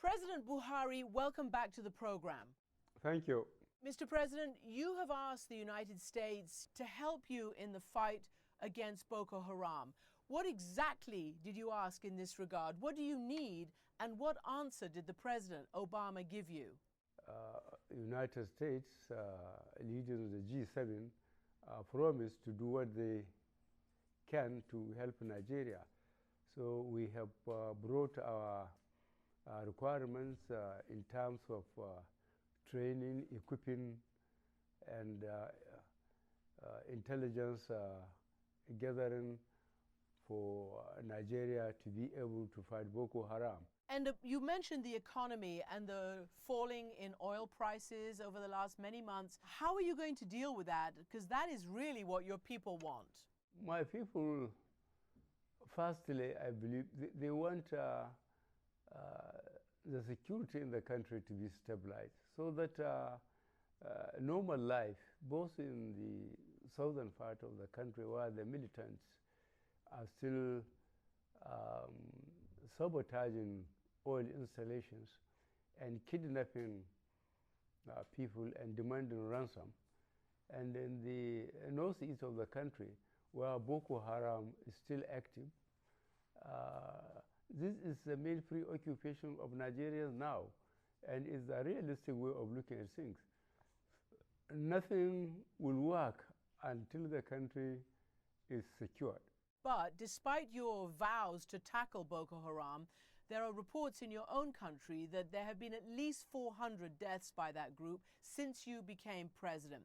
President Buhari, welcome back to the program. Thank you. Mr. President, you have asked the United States to help you in the fight against Boko Haram. What exactly did you ask in this regard? What do you need, and what answer did the President Obama give you? United States leaders of the G7 promised to do what they can to help Nigeria. So we have brought our requirements in terms of training, equipping, and intelligence gathering for Nigeria to be able to fight Boko Haram. And you mentioned the economy and the falling in oil prices over the last many months. How are you going to deal with that? Because that is really what your people want. My people, firstly, I believe they want the security in the country to be stabilized so that normal life, both in the southern part of the country where the militants are still sabotaging oil installations and kidnapping people and demanding ransom, and in the northeast of the country where Boko Haram is still active. This is the main preoccupation of Nigerians now, and is a realistic way of looking at things. Nothing will work until the country is secured. But despite your vows to tackle Boko Haram, there are reports in your own country that there have been at least 400 deaths by that group since you became president.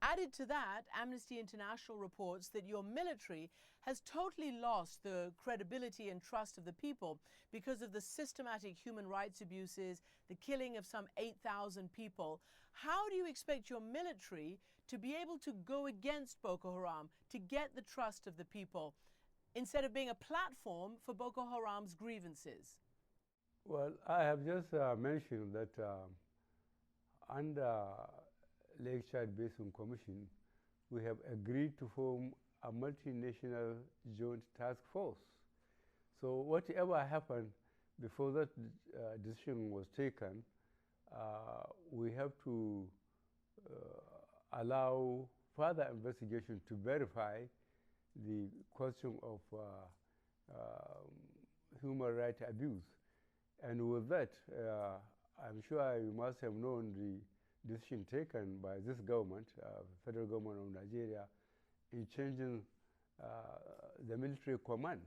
Added to that, Amnesty International reports that your military has totally lost the credibility and trust of the people because of the systematic human rights abuses, the killing of some 8,000 people. How do you expect your military to be able to go against Boko Haram to get the trust of the people instead of being a platform for Boko Haram's grievances? Well, I have just mentioned that under Lake Chad Basin Commission, we have agreed to form a multinational joint task force. So whatever happened before that decision was taken, we have to allow further investigation to verify the question of human rights abuse. And with that, I'm sure you must have known the decision taken by this government, federal government of Nigeria, in changing the military command.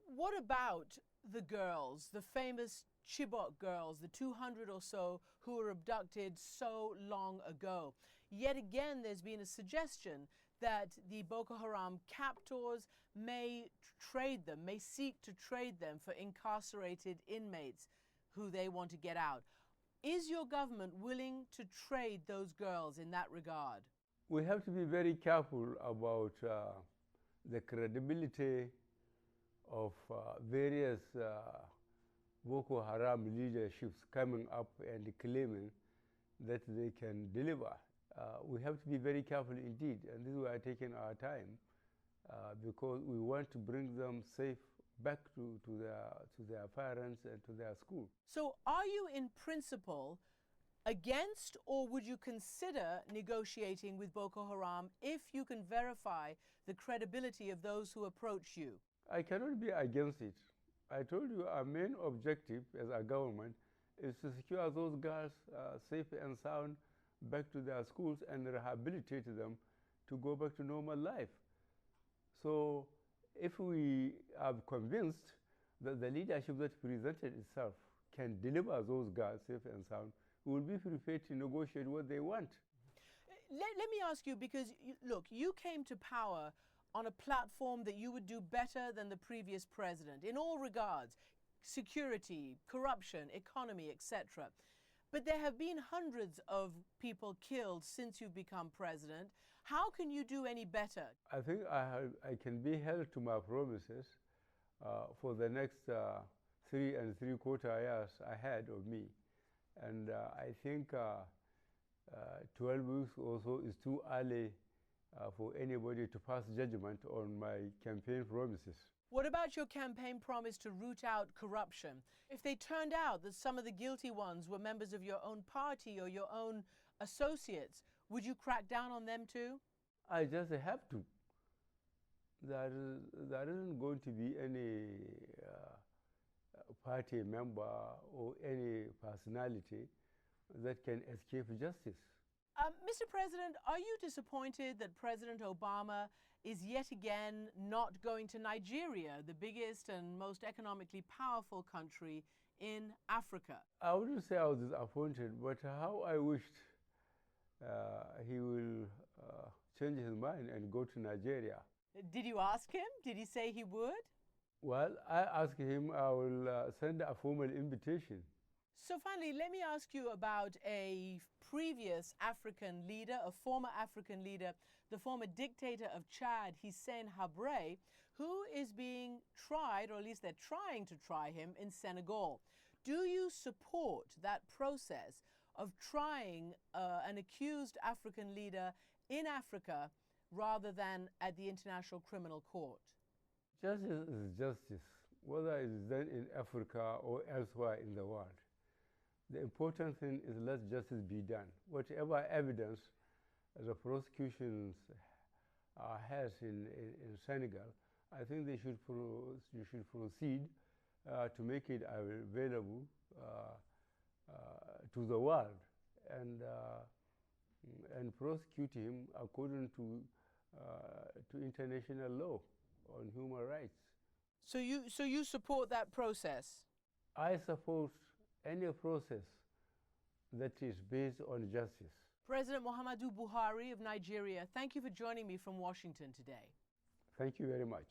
What about the girls, the famous Chibok girls, the 200 or so who were abducted so long ago? Yet again, there's been a suggestion that the Boko Haram captors may trade them, may seek to trade them for incarcerated inmates who they want to get out. Is your government willing to trade those girls in that regard? We have to be very careful about the credibility of various Boko Haram leaderships coming up and claiming that they can deliver. We have to be very careful indeed, and this is why we are taking our time because we want to bring them safe back to their parents and to their school. So are you in principle against, or would you consider negotiating with Boko Haram if you can verify the credibility of those who approach you? I cannot be against it. I told you our main objective as a government is to secure those girls safe and sound back to their schools and rehabilitate them to go back to normal life. So if we are convinced that the leadership that presented itself can deliver those girls safe and sound, we will be prepared to negotiate what they want. Let me ask you, because look, you came to power on a platform that you would do better than the previous president in all regards: security, corruption, economy, etc. But there have been hundreds of people killed since you've become president. How can you do any better? I think I can be held to my promises for the next 3 3/4 years ahead of me. And I think 12 weeks or so is too early for anybody to pass judgment on my campaign promises. What about your campaign promise to root out corruption? If they turned out that some of the guilty ones were members of your own party or your own associates, would you crack down on them too? I just have to. There isn't going to be any party member or any personality that can escape justice. Mr. President, are you disappointed that President Obama is yet again not going to Nigeria, the biggest and most economically powerful country in Africa? I wouldn't say I was disappointed, but how I wished he will change his mind and go to Nigeria. Did you ask him? Did he say he would? Well, I asked him, I will send a formal invitation. So finally, let me ask you about a previous African leader, a former African leader, the former dictator of Chad, Hissène Habré, who is being tried, or at least they're trying to try him, in Senegal. Do you support that process of trying an accused African leader in Africa rather than at the International Criminal Court? Justice is justice, whether it is done in Africa or elsewhere in the world. The important thing is let justice be done. Whatever evidence the prosecutions has in Senegal, I think they should proceed to make it available to the world and prosecute him according to international law on human rights. So you support that process? I support any process that is based on justice. President Muhammadu Buhari of Nigeria, thank you for joining me from Washington today. Thank you very much.